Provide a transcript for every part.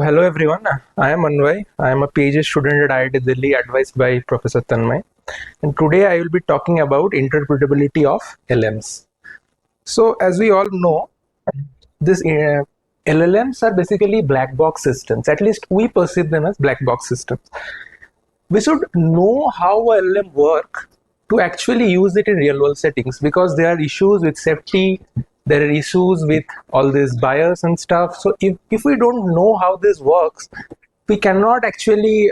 Hello everyone, I am Anvay. I am a PhD student at IIT Delhi advised by Professor Tanmay. And today I will be talking about interpretability of LLMs. So as we all know, this LLMs are basically black box systems. At least we perceive them as black box systems. We should know how a LLM work to actually use it in real world settings, because there are issues with safety, there are issues with all this bias and stuff. So if we don't know how this works, we cannot actually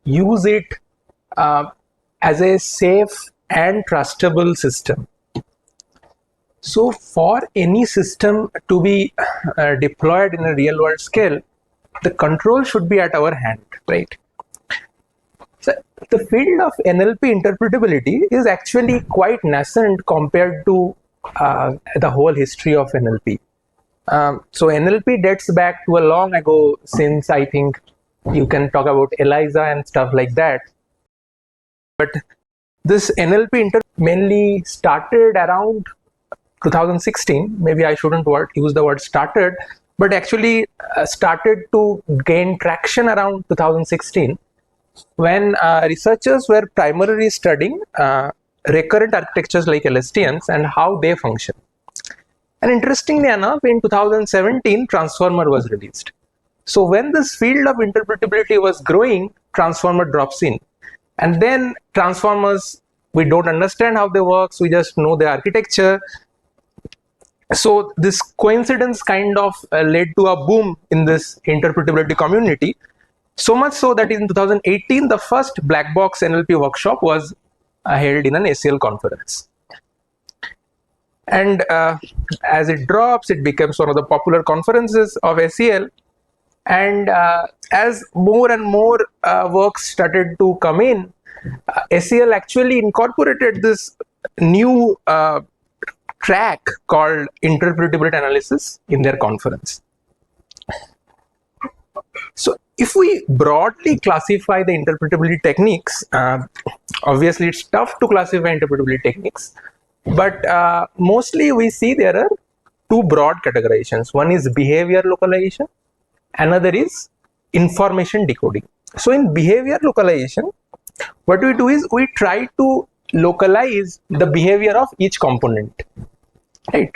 use it uh, as a safe and trustable system. So for any system to be deployed in a real world scale, the control should be at our hand, right? So the field of NLP interpretability is actually quite nascent compared to the whole history of NLP. So NLP dates back to a long ago, since I think you can talk about ELIZA and stuff like that. But this NLP mainly started around 2016. Maybe I shouldn't use the word started, but actually started to gain traction around 2016, when researchers were primarily studying recurrent architectures like LSTMs and how they function. And interestingly enough, in 2017, Transformer was released. So when this field of interpretability was growing, Transformer drops in. And then Transformers, we don't understand how they work, so we just know the architecture. So this coincidence kind of led to a boom in this interpretability community. So much so that in 2018, the first black box NLP workshop was held in an ACL conference. And as it drops, it becomes one of the popular conferences of ACL. And as more and more works started to come in, ACL actually incorporated this new track called interpretability analysis in their conference. So if we broadly classify the interpretability techniques, obviously it's tough to classify interpretability techniques, but mostly we see there are two broad categorizations. One is behavior localization, another is information decoding. So in behavior localization, what we do is we try to localize the behavior of each component, right?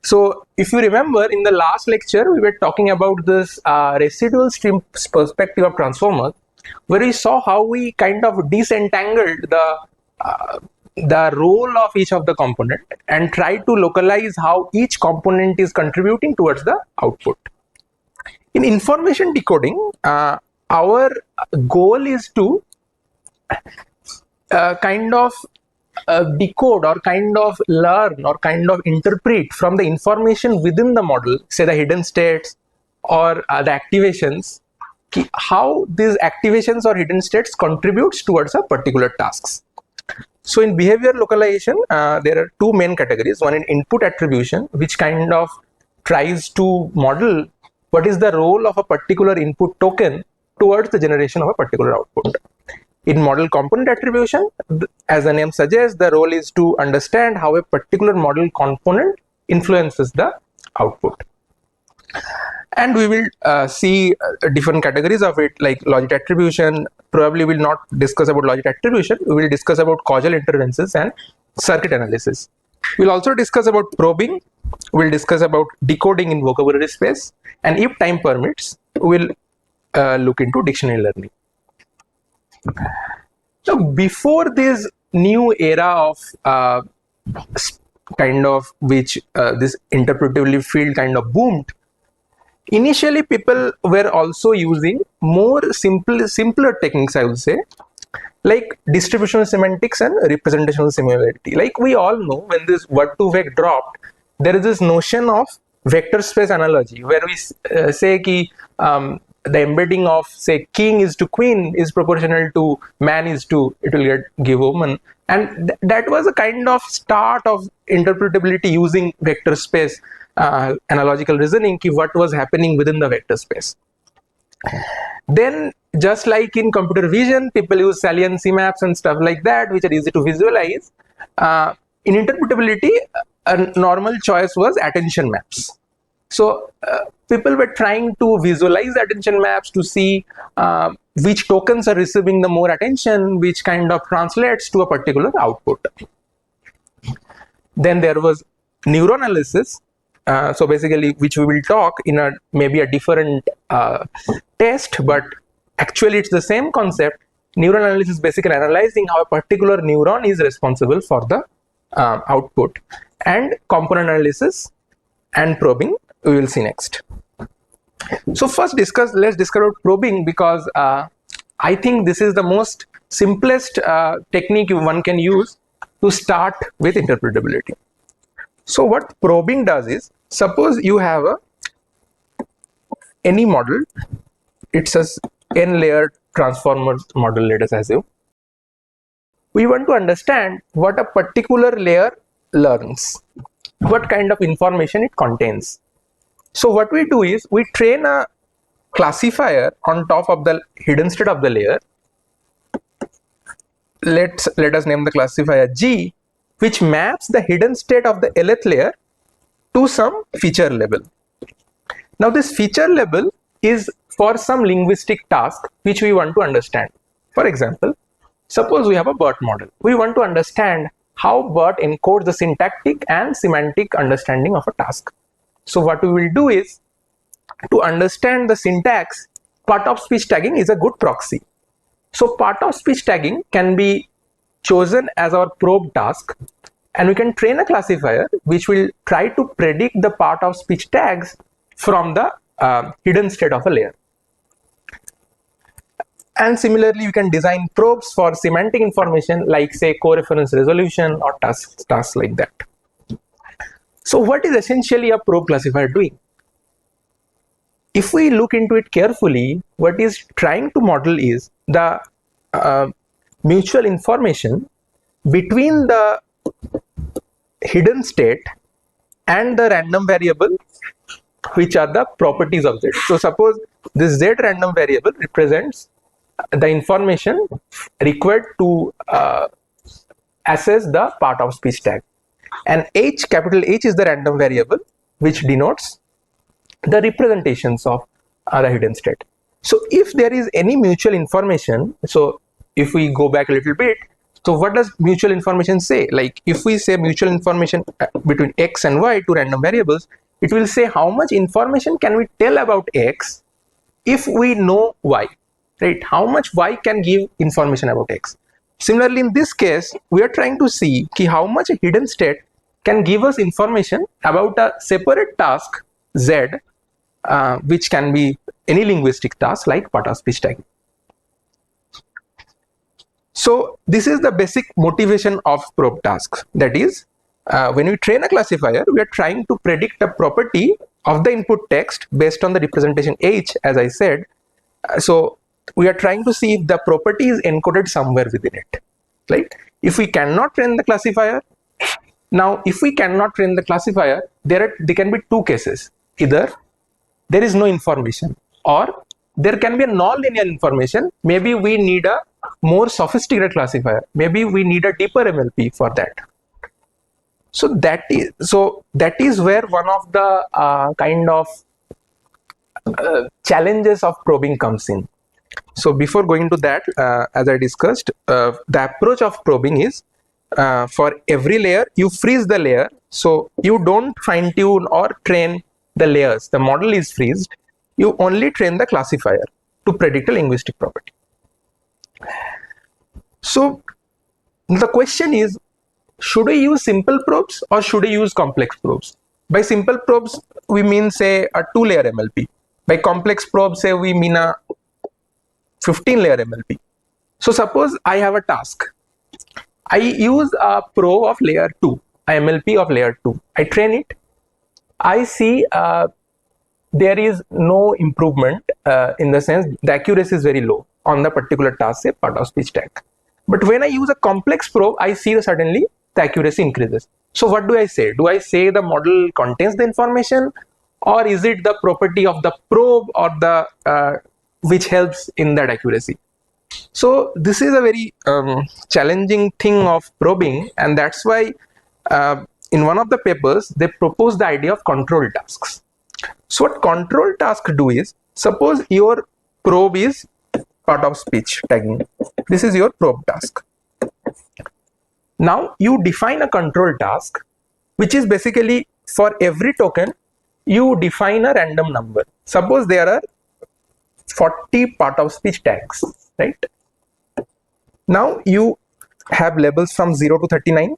So if you remember, in the last lecture, we were talking about this residual stream perspective of transformers, where we saw how we kind of disentangled the role of each of the component and try to localize how each component is contributing towards the output. In information decoding, our goal is to kind of decode or kind of learn or kind of interpret from the information within the model, say the hidden states or the activations, how these activations or hidden states contributes towards a particular tasks. So in behavior localization, there are two main categories. One in input attribution, which kind of tries to model what is the role of a particular input token towards the generation of a particular output. In model component attribution, as the name suggests, the role is to understand how a particular model component influences the output. And we will see different categories of it, like logic attribution. Probably will not discuss about logic attribution. We will discuss about causal inferences and circuit analysis. We'll also discuss about probing. We'll discuss about decoding in vocabulary space. And if time permits, we'll look into dictionary learning. So before this new era of kind of which this interpretatively field kind of boomed, initially people were also using more simpler techniques, I would say, like distributional semantics and representational similarity. Like we all know, when this word to vec dropped, there is this notion of vector space analogy, where we say ki the embedding of, say, king is to queen is proportional to man is to, it will give woman. And that was a kind of start of interpretability using vector space analogical reasoning, ki what was happening within the vector space. Then just like in computer vision, people use saliency maps and stuff like that, which are easy to visualize. In interpretability, a normal choice was attention maps. So people were trying to visualize attention maps to see which tokens are receiving the more attention, which kind of translates to a particular output. Then there was neuroanalysis. So basically, which we will talk in a maybe a different test, but actually it's the same concept. Neuroanalysis is basically analyzing how a particular neuron is responsible for the output. And component analysis and probing we will see next. So first let's discuss about probing, because I think this is the most simplest technique one can use to start with interpretability. So what probing does is, suppose you have any model, it's a n-layer transformer model, let us assume. We want to understand what a particular layer learns, what kind of information it contains. So what we do is we train a classifier on top of the hidden state of the layer. Let us name the classifier G, which maps the hidden state of the lth layer to some feature label. Now this feature label is for some linguistic task which we want to understand. For example, suppose we have a BERT model. We want to understand how BERT encodes the syntactic and semantic understanding of a task. So what we will do is, to understand the syntax, part of speech tagging is a good proxy. So part of speech tagging can be chosen as our probe task, and we can train a classifier which will try to predict the part of speech tags from the hidden state of a layer. And similarly, we can design probes for semantic information, like say co-reference resolution or tasks like that. So what is essentially a probe classifier doing? If we look into it carefully, what is trying to model is the mutual information between the hidden state and the random variable, which are the properties of Z. So suppose this Z random variable represents the information required to assess the part of speech tag, and H, capital H, is the random variable which denotes the representations of the hidden state. So if there is any mutual information, so if we go back a little bit, so what does mutual information say? Like if we say mutual information between X and Y, two random variables, it will say how much information can we tell about X if we know Y, right? How much Y can give information about X. Similarly, in this case, we are trying to see how much a hidden state can give us information about a separate task Z, which can be any linguistic task like part of speech tagging. So this is the basic motivation of probe tasks. That is, when we train a classifier, we are trying to predict a property of the input text based on the representation H, as I said. So we are trying to see if the property is encoded somewhere within it, right? If we cannot train the classifier, now if we cannot train the classifier, there can be two cases. Either there is no information, or there can be a non-linear information. Maybe we need a more sophisticated classifier. Maybe we need a deeper MLP for that. So that is where one of the kind of challenges of probing comes in. So before going to that, as I discussed, the approach of probing is, for every layer you freeze the layer, so you don't fine tune or train the layers. The model is freezed. You only train the classifier to predict a linguistic property. So the question is, should we use simple probes or should we use complex probes? By simple probes, we mean say a 2-layer MLP. By complex probes, say we mean a 15-layer MLP. So suppose I have a task. I use a probe of layer 2, a MLP of layer 2. I train it. I see there is no improvement, in the sense the accuracy is very low on the particular task, say part of speech tag. But when I use a complex probe, I see that suddenly the accuracy increases. So what do I say? Do I say the model contains the information, or is it the property of the probe or the which helps in that accuracy? So this is a very challenging thing of probing, and that's why in one of the papers they propose the idea of control tasks. So what control task do is, suppose your probe is part of speech tagging. This is your probe task. Now you define a control task, which is basically for every token, you define a random number. Suppose there are 40 part of speech tags, right? Now you have labels from 0 to 39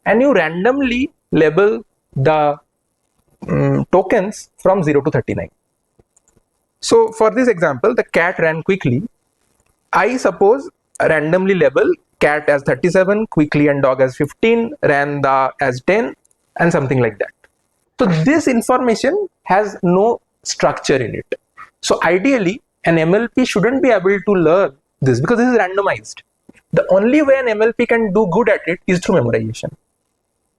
and you randomly label the tokens from 0 to 39. So for this example, the cat ran quickly. I suppose randomly label cat as 37, quickly and dog as 15, ran as 10 and something like that. So this information has no structure in it. So ideally an MLP shouldn't be able to learn this because this is randomized. The only way an MLP can do good at it is through memorization.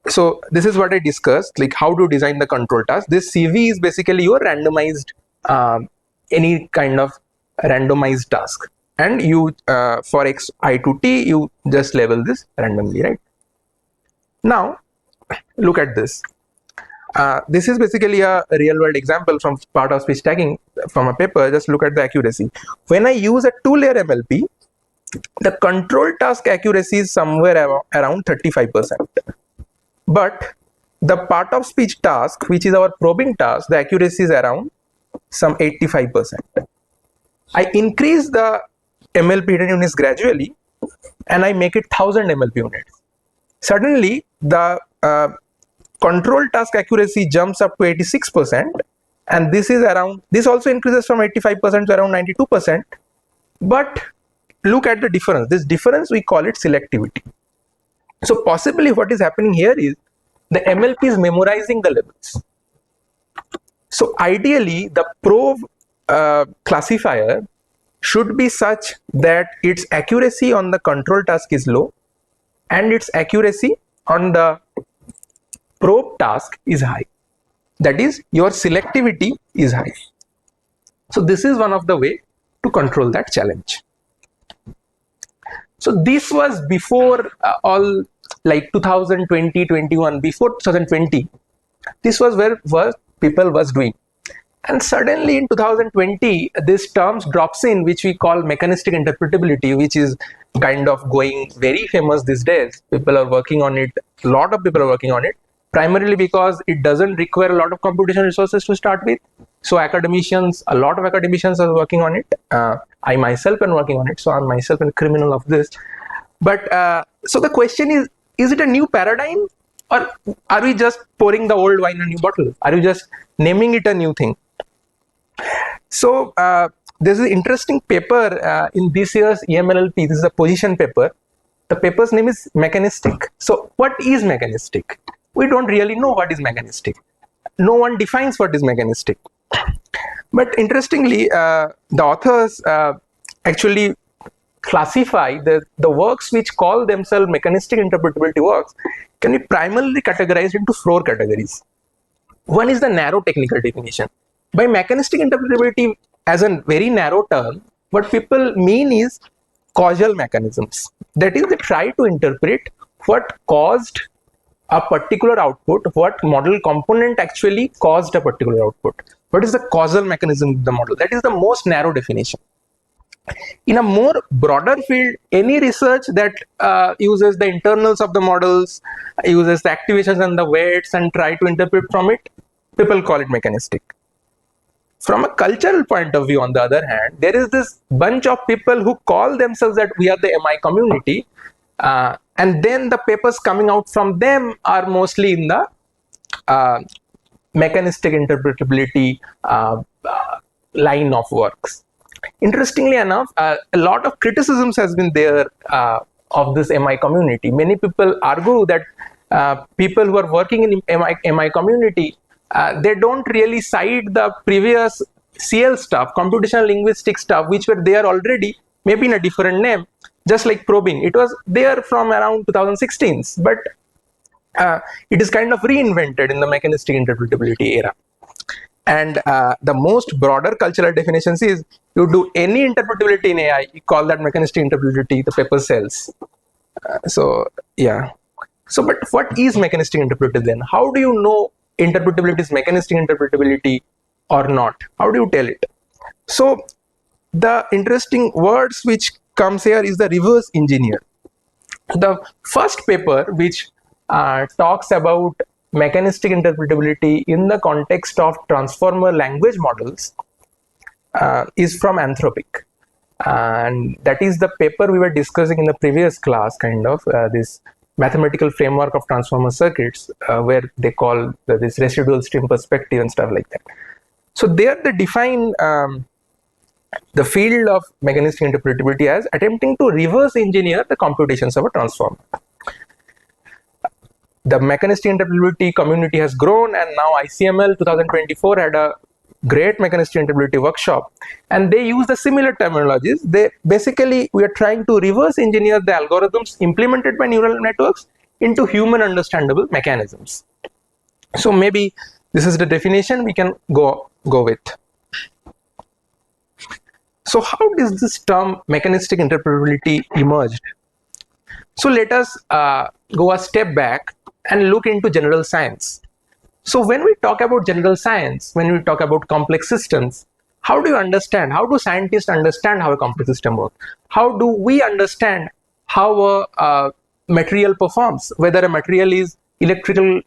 So this is what I discussed, like how to design the control task. This CV is basically your randomized, any kind of randomized task. And you, for x, I to t, you just label this randomly, right? Now, look at this. This is basically a real world example from part of speech tagging from a paper. Just look at the accuracy. When I use a 2-layer MLP, the control task accuracy is somewhere around 35%. But the part of speech task, which is our probing task, the accuracy is around some 85%. I increase the MLP hidden units gradually and I make it 1000 MLP units. Suddenly the control task accuracy jumps up to 86%, and this is around, this also increases from 85% to around 92%. But look at the difference. This difference, we call it selectivity. So possibly what is happening here is the MLP is memorizing the labels. So ideally the probe classifier should be such that its accuracy on the control task is low and its accuracy on the probe task is high. That is, your selectivity is high. So this is one of the way to control that challenge. So this was before all, like 2020, 21, before 2020, this was where people was doing. And suddenly in 2020, this terms drops in, which we call mechanistic interpretability, which is kind of going very famous these days. People are working on it. A lot of people are working on it, primarily because it doesn't require a lot of computational resources to start with. So academicians, a lot of academicians are working on it. I myself am working on it. So I'm myself a criminal of this. But so the question is it a new paradigm, or are we just pouring the old wine in a new bottle? Are you just naming it a new thing? So there's an interesting paper in this year's EMLLP. This is a position paper. The paper's name is mechanistic. So what is mechanistic? We don't really know what is mechanistic. No one defines what is mechanistic. But interestingly, the authors actually classify the works which call themselves mechanistic interpretability works can be primarily categorized into 4 categories. One is the narrow technical definition. By mechanistic interpretability, as a very narrow term, what people mean is causal mechanisms. That is, they try to interpret what caused a particular output, what model component actually caused a particular output. What is the causal mechanism of the model? That is the most narrow definition. In a more broader field, any research that uses the internals of the models, uses the activations and the weights and try to interpret from it, people call it mechanistic. From a cultural point of view, on the other hand, there is this bunch of people who call themselves that we are the MI community, and then the papers coming out from them are mostly in the mechanistic interpretability line of works. Interestingly enough, a lot of criticisms has been there of this MI community. Many people argue that people who are working in MI community, they don't really cite the previous CL stuff, computational linguistic stuff, which were there already, maybe in a different name, just like probing. It was there from around 2016, but it is kind of reinvented in the mechanistic interpretability era. And the most broader cultural definitions is, you do any interpretability in AI, you call that mechanistic interpretability, the paper sells. So yeah. So but what is mechanistic interpretability then? How do you know interpretability is mechanistic interpretability or not? How do you tell it? So the interesting words which comes here is the reverse engineer. The first paper which talks about mechanistic interpretability in the context of transformer language models is from Anthropic, and that is the paper we were discussing in the previous class, kind of this mathematical framework of transformer circuits, where they call this residual stream perspective and stuff like that. So there they define the field of mechanistic interpretability as attempting to reverse engineer the computations of a transformer. The mechanistic interpretability community has grown, and now ICML 2024 had a great mechanistic interpretability workshop, and they use the similar terminologies. We are trying to reverse engineer the algorithms implemented by neural networks into human understandable mechanisms. So maybe this is the definition we can go with. So how does this term mechanistic interpretability emerged? So let us go a step back and look into general science. So when we talk about general science, when we talk about complex systems, how do scientists understand how a complex system works? How do we understand how a material performs, whether a material is electrical,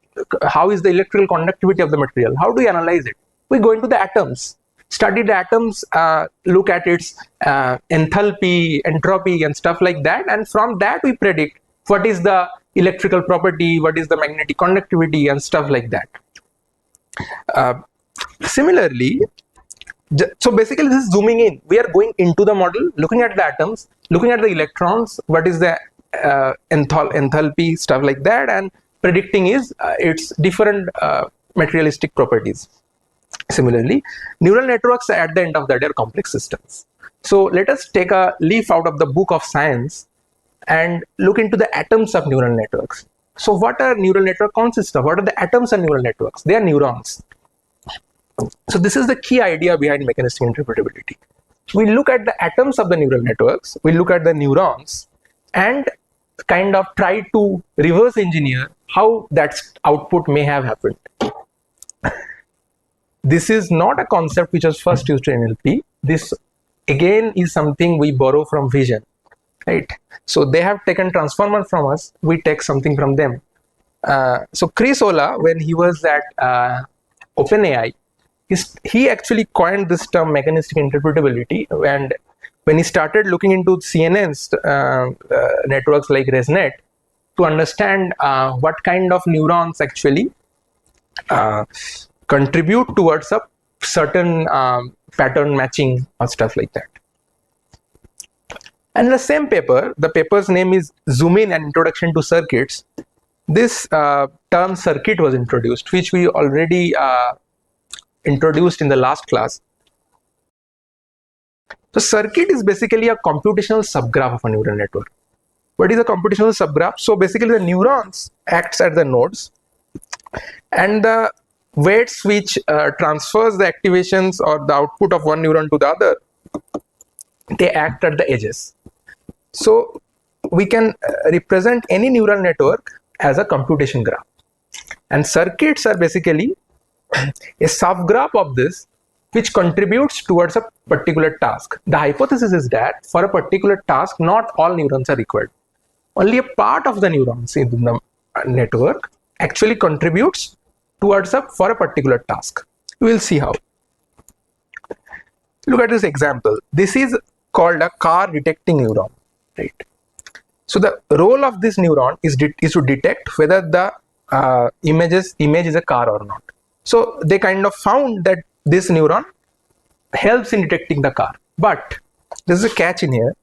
how is the electrical conductivity of the material? How do we analyze it? We go into the atoms, study the atoms, look at its enthalpy, entropy and stuff like that, and from that we predict what is the electrical property, what is the magnetic conductivity and stuff like that. Similarly, so basically this is zooming in. We are going into the model, looking at the atoms, looking at the electrons, what is the enthalpy, stuff like that, and predicting its different materialistic properties. Similarly, neural networks at the end of the day are complex systems. So let us take a leaf out of the book of science and look into the atoms of neural networks. So what a neural network consists of? What are the atoms of neural networks? They are neurons. So this is the key idea behind mechanistic interpretability. We look at the atoms of the neural networks, we look at the neurons, and kind of try to reverse engineer how that output may have happened. This is not a concept which was first used in NLP. This again is something we borrow from vision, right? So they have taken transformer from us, we take something from them. So Chris Olah, when he was at OpenAI, he actually coined this term mechanistic interpretability, and when he started looking into CNNs networks like ResNet to understand what kind of neurons actually contribute towards a certain pattern matching or stuff like that. And the same paper, the paper's name is Zoom In, an Introduction to Circuits. This term circuit was introduced, which we already introduced in the last class. So circuit is basically a computational subgraph of a neural network. What is a computational subgraph? So basically the neurons acts at the nodes, and the weights which transfers the activations or the output of one neuron to the other, they act at the edges. So we can represent any neural network as a computation graph, and circuits are basically a subgraph of this which contributes towards a particular task. The hypothesis is that for a particular task, not all neurons are required. Only a part of the neurons in the network actually contributes towards for a particular task. We will see how. Look at this example. This is called a car detecting neuron, right? So the role of this neuron is to detect whether the image is a car or not. So they kind of found that this neuron helps in detecting the car, but there's a catch in here.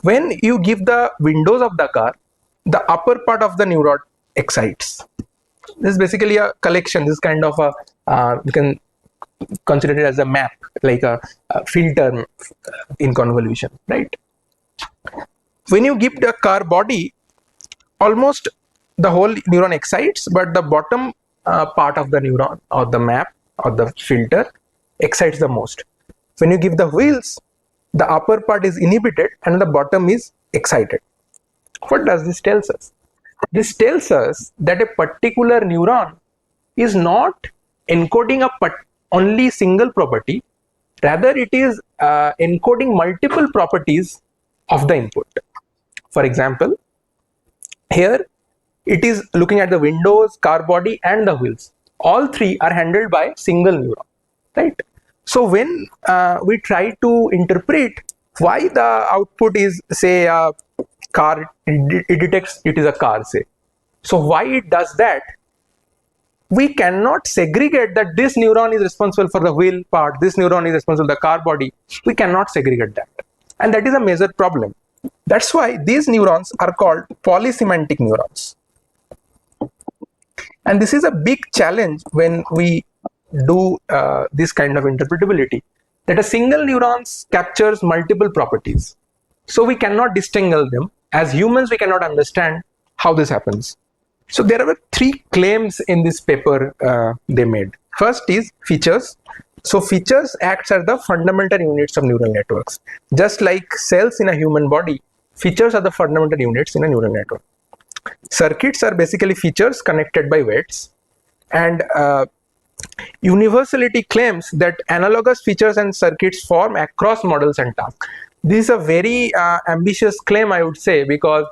When you give the windows of the car, the upper part of the neuron excites. This is basically a collection. This is kind of a you can consider it as a map, like a filter in convolution, right? When you give the car body, almost the whole neuron excites, but the bottom part of the neuron or the map or the filter excites the most. When you give the wheels, the upper part is inhibited and the bottom is excited. What does this tell us? This tells us that a particular neuron is not encoding only single property, rather it is encoding multiple properties of the input. For example, here it is looking at the windows, car body and the wheels. All three are handled by single neuron, right? So when we try to interpret why the output is, say, a car, it detects it is a car, say. So why it does that? We cannot segregate that this neuron is responsible for the wheel part, this neuron is responsible for the car body. We cannot segregate that. And that is a major problem. That's why these neurons are called polysemantic neurons. And this is a big challenge when we do this kind of interpretability, that a single neuron captures multiple properties. So we cannot distinguish them. As humans, we cannot understand how this happens. So there are three claims in this paper they made. First is features. So features acts as the fundamental units of neural networks. Just like cells in a human body, features are the fundamental units in a neural network. Circuits are basically features connected by weights, and universality claims that analogous features and circuits form across models and tasks. This is a very ambitious claim, I would say, because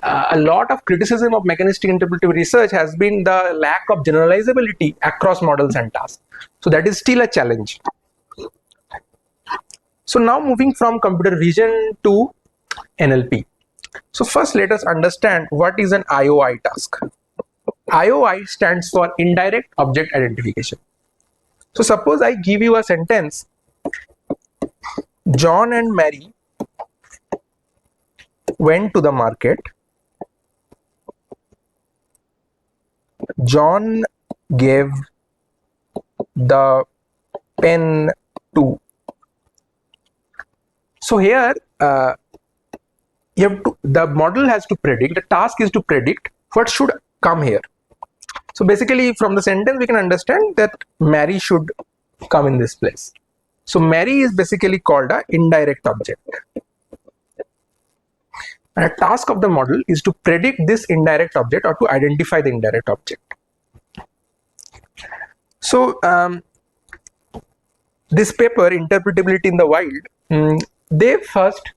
a lot of criticism of mechanistic interpretive research has been the lack of generalizability across models and tasks. So that is still a challenge. So now moving from computer vision to NLP. So first let us understand what is an IOI task. IOI stands for indirect object identification. So suppose I give you a sentence, John and Mary went to the market. John gave the pen to. So here you have to, the model has to predict, the task is to predict what should come here. So basically from the sentence we can understand that Mary should come in this place. So Mary is basically called an indirect object. And a task of the model is to predict this indirect object or to identify the indirect object. So this paper, Interpretability in the Wild, they first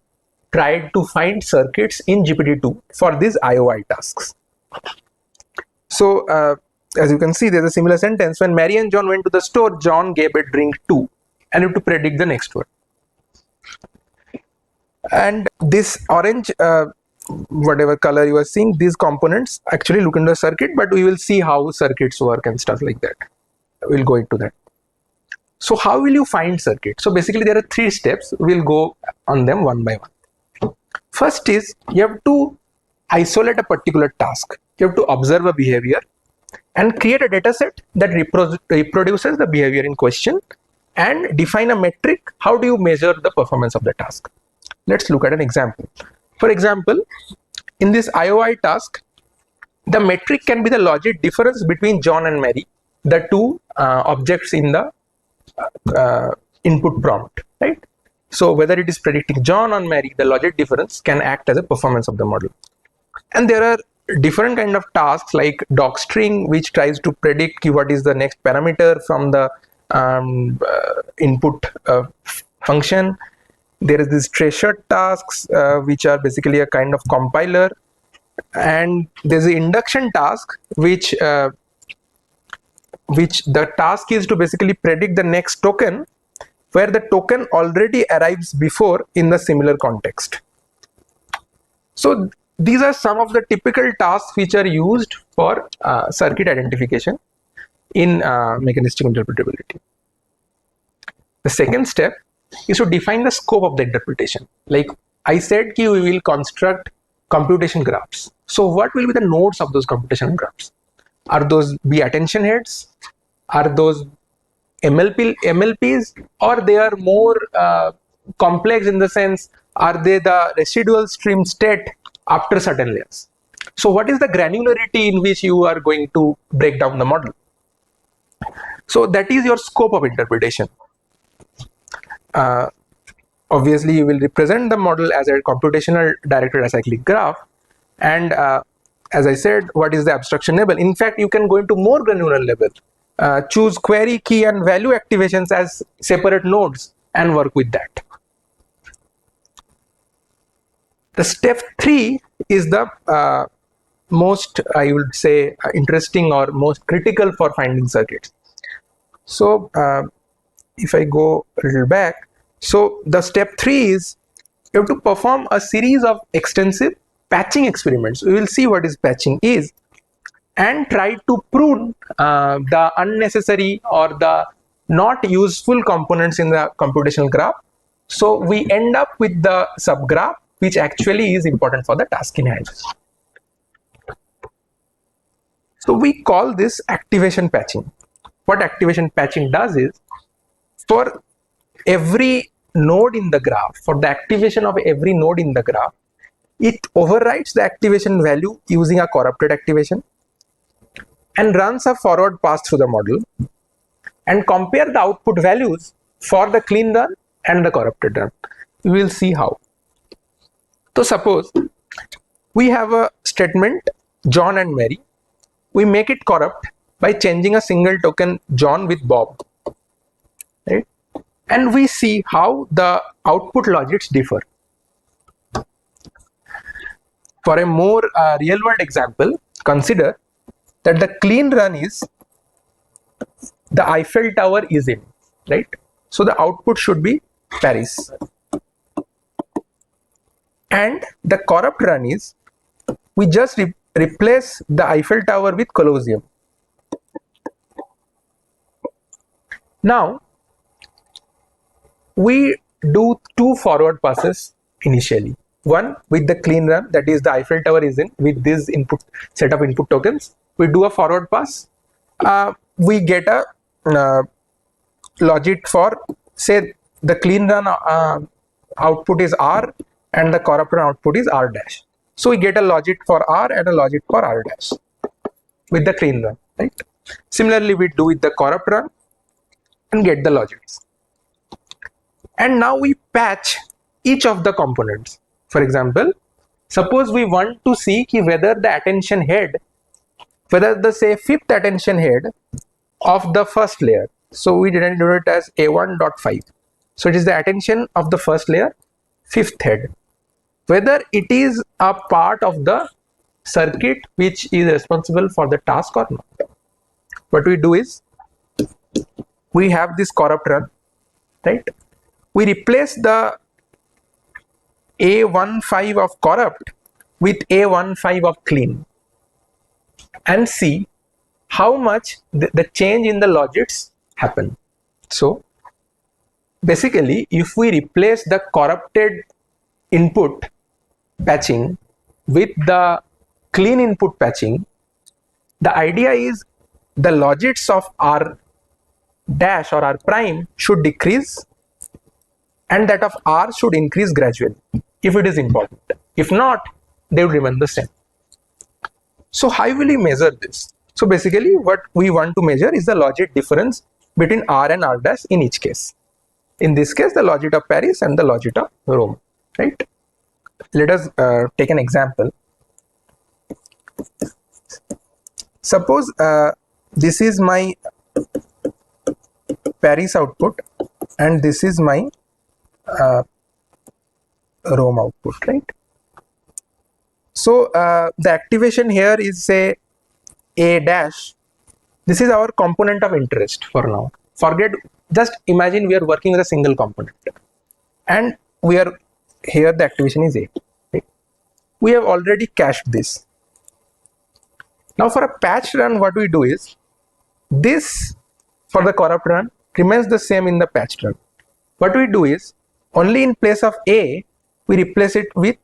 tried to find circuits in GPT-2 for these IOI tasks. So as you can see, there's a similar sentence. When Mary and John went to the store, John gave a drink to, and you have to predict the next word. And this orange, whatever color you are seeing, these components actually look into the circuit, but we will see how circuits work and stuff like that. We'll go into that. So how will you find circuits? So basically there are three steps. We'll go on them one by one. First is you have to isolate a particular task. You have to observe a behavior and create a data set that reproduces the behavior in question and define a metric. How do you measure the performance of the task? Let's look at an example. For example, in this IOI task, the metric can be the logic difference between John and Mary, the two objects in the input prompt, right? So whether it is predicting John or Mary, the logic difference can act as a performance of the model. And there are different kind of tasks like docstring, which tries to predict what is the next parameter from the input function. There is this treasure tasks, which are basically a kind of compiler, and there's the induction task, which the task is to basically predict the next token, where the token already arrives before in the similar context. So these are some of the typical tasks which are used for circuit identification in mechanistic interpretability. The second step is to define the scope of the interpretation. Like I said, we will construct computation graphs. So what will be the nodes of those computation graphs? Are those be attention heads? Are those MLPs, or they are more complex in the sense, are they the residual stream state after certain layers? So what is the granularity in which you are going to break down the model? So that is your scope of interpretation. Obviously you will represent the model as a computational directed acyclic graph, and as I said, what is the abstraction level? In fact, you can go into more granular level. choose query, key and value activations as separate nodes and work with that. The step 3 is the most, I would say, interesting or most critical for finding circuits. So if I go a little back, so the step 3 is you have to perform a series of extensive patching experiments. We will see what is patching is, and try to prune the unnecessary or the not useful components in the computational graph. So we end up with the subgraph, which actually is important for the task in hand. So we call this activation patching. What activation patching does is, for every node in the graph, for the activation of every node in the graph, it overwrites the activation value using a corrupted activation and runs a forward pass through the model and compare the output values for the clean run and the corrupted run. We will see how. So suppose we have a statement John and Mary. We make it corrupt by changing a single token John with Bob, right? And we see how the output logics differ. For a more real world example, consider that the clean run is the Eiffel Tower is in, right? So the output should be Paris. And the corrupt run is, we just replace the Eiffel Tower with Colosseum. Now, we do 2 forward passes initially. One with the clean run, that is the Eiffel Tower is in, with this input set of input tokens. We do a forward pass. We get a logic for, say, the clean run output is R and the corrupt run output is R dash. So we get a logic for R and a logic for R dash with the clean run, right? Similarly, we do with the corrupt run and get the logics. And now we patch each of the components. For example, suppose we want to see whether the attention head, whether the say 5th attention head of the first layer. So we didn't do it as A1.5. So it is the attention of the first layer, 5th head. Whether it is a part of the circuit which is responsible for the task or not. What we do is, we have this corrupt run, right? We replace the A15 of corrupt with A15 of clean and see how much the change in the logics happen. So basically, if we replace the corrupted input patching with the clean input patching, the idea is the logics of R dash or R prime should decrease and that of R should increase gradually if it is important. If not, they will remain the same. So how will we measure this? So basically what we want to measure is the logic difference between R and R dash in each case. In this case, the logic of Paris and the logic of Rome, right? Let us take an example. Suppose this is my Paris output and this is my Rome output, right? So the activation here is, say, A dash. This is our component of interest for now. Forget, just imagine we are working with a single component and we are here, the activation is A. Right? We have already cached this. Now for a patch run, what we do is, this for the corrupt run remains the same in the patch run. What we do is, only in place of A, we replace it with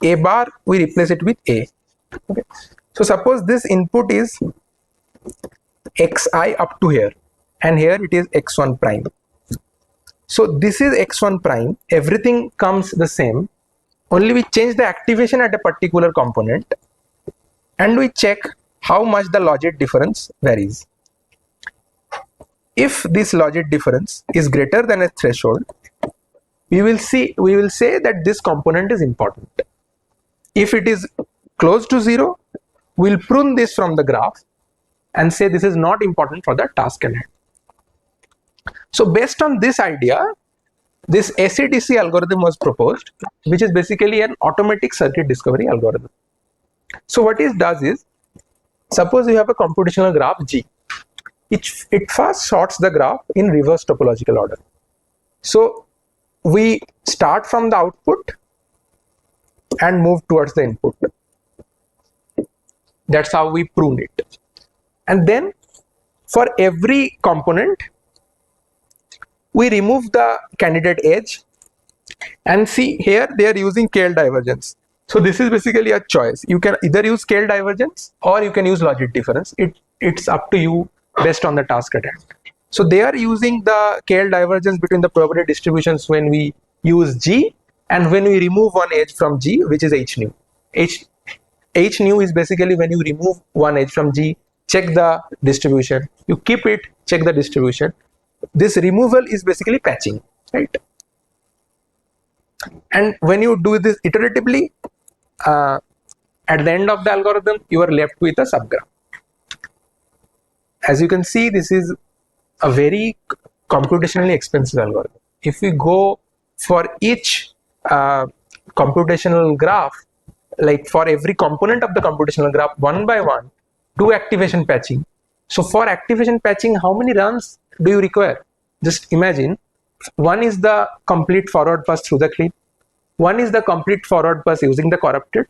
A bar, we replace it with A. Okay. So suppose this input is xi up to here and here it is x1 prime. So this is x1 prime, everything comes the same, only we change the activation at a particular component and we check how much the logic difference varies. If this logic difference is greater than a threshold, we will say that this component is important. If it is close to 0, we'll prune this from the graph and say this is not important for the task at hand. So based on this idea, this ACDC algorithm was proposed, which is basically an automatic circuit discovery algorithm. So what it does is, suppose you have a computational graph G. It first sorts the graph in reverse topological order. So we start from the output and move towards the input. That's how we prune it. And then for every component, we remove the candidate edge, and see here they are using KL divergence. So this is basically a choice. You can either use KL divergence or you can use logic difference. It's up to you based on the task at hand. So they are using the KL divergence between the probability distributions when we use G and when we remove one edge from G, which is H nu. H nu is basically when you remove one edge from G, check the distribution, you keep it, check the distribution. This removal is basically patching, right? And when you do this iteratively, at the end of the algorithm, you are left with a subgraph. As you can see, this is a very computationally expensive algorithm. If we go for each computational graph, like for every component of the computational graph, one by one, do activation patching. So for activation patching, how many runs do you require? Just imagine, one is the complete forward pass through the clean, one is the complete forward pass using the corrupted,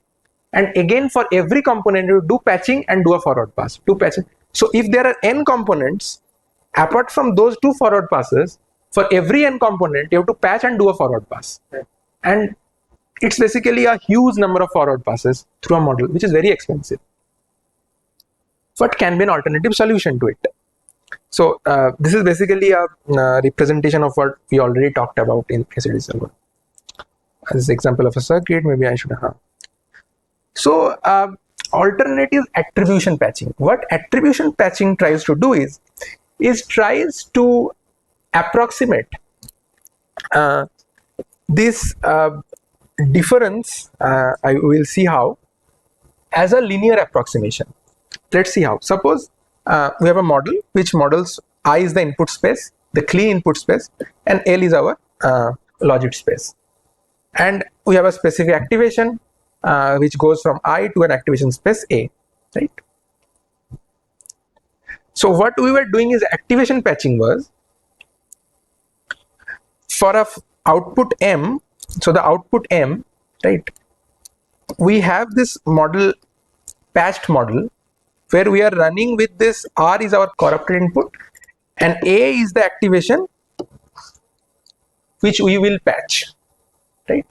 and again for every component you do patching and do a forward pass, do patching. So if there are n components, apart from those two forward passes, for every n component you have to patch and do a forward pass. And it's basically a huge number of forward passes through a model, which is very expensive. What can be an alternative solution to it? So this is basically a representation of what we already talked about in ACDC algorithm. As an example of a circuit, maybe I should have. So alternative attribution patching. What attribution patching tries to do is tries to approximate this difference, I will see how, as a linear approximation. Let's see how. Suppose we have a model which models I is the input space, the clean input space, and L is our logit space. And we have a specific activation which goes from I to an activation space A, right? So what we were doing is activation patching was for a output M. So the output M, right? We have this model, patched model, where we are running with this R is our corrupted input and A is the activation which we will patch, right?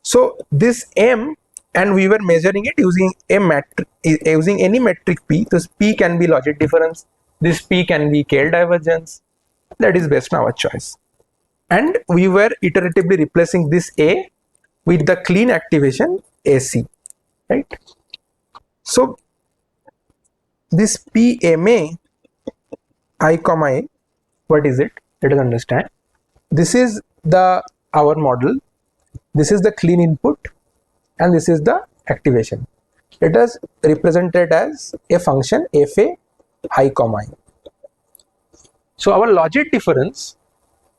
So this M, and we were measuring it using a metric, using any metric P. This P can be logic difference, this P can be KL divergence, that is based on our choice. And we were iteratively replacing this A with the clean activation AC, right? So this PMA I comma A, what is it? Let us understand. This is our model, this is the clean input, and this is the activation. Let us represent it as a function FA I comma I. So our logit difference,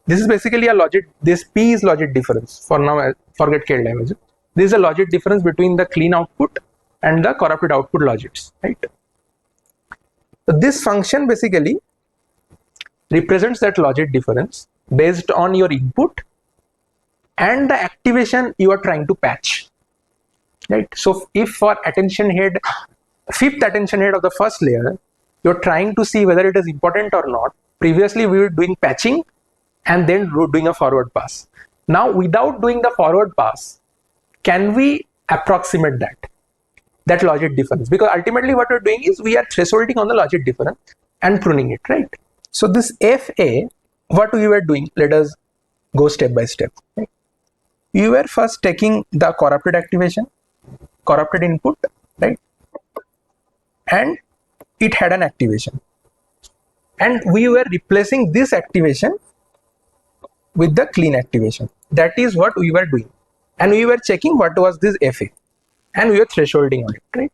this is basically a logit, this P is logit difference. For now, forget KL divergence. This is a logit difference between the clean output and the corrupted output logits, right? So this function basically represents that logit difference based on your input and the activation you are trying to patch, right? So if for attention head, fifth attention head of the first layer, you're trying to see whether it is important or not. Previously we were doing patching and then doing a forward pass. Now without doing the forward pass, can we approximate that logit difference? Because ultimately what we're doing is we are thresholding on the logit difference and pruning it, right? So this FA, what we were doing, let us go step by step, right? We were first taking the corrupted activation, corrupted input, right? And it had an activation. And we were replacing this activation with the clean activation. That is what we were doing. And we were checking what was this FA. And we were thresholding on it, right?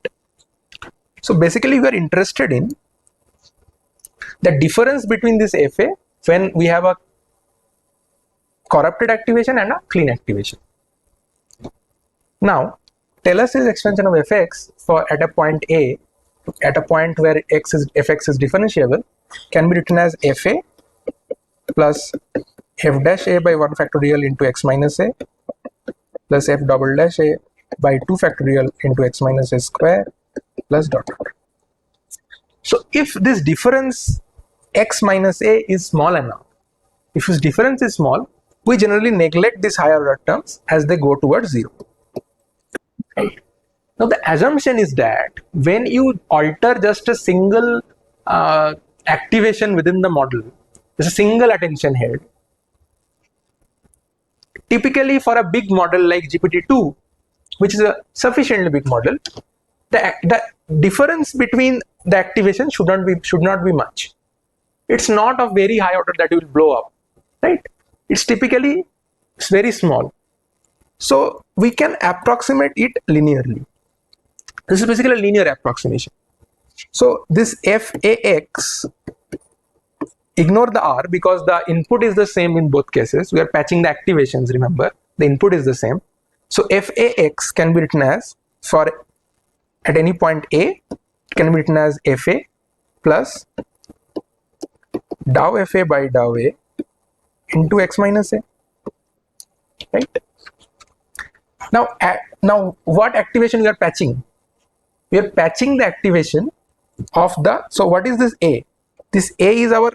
So basically we are interested in the difference between this FA when we have a corrupted activation and a clean activation. Now Taylor's expansion of fx for at a point A, at a point where fx is differentiable, can be written as fa plus f dash a by 1 factorial into x minus a plus f double dash a by 2 factorial into x minus a square plus dot dot. So if this difference x minus a is small enough, if this difference is small, we generally neglect these higher order terms as they go towards 0. Right. Now the assumption is that when you alter just a single activation within the model, just a single attention head, typically for a big model like GPT-2, which is a sufficiently big model, the difference between the activation should not be much. It's not of very high order that will blow up, right? It's typically very small. So we can approximate it linearly. This is basically a linear approximation. So this FAX, ignore the R because the input is the same in both cases. We are patching the activations, remember, the input is the same. So FAX can be written as, for at any point A, it can be written as FA plus dou FA by dou A into x minus A, right? Now what activation we are patching? We are patching the activation of the, so what is this A? This A is our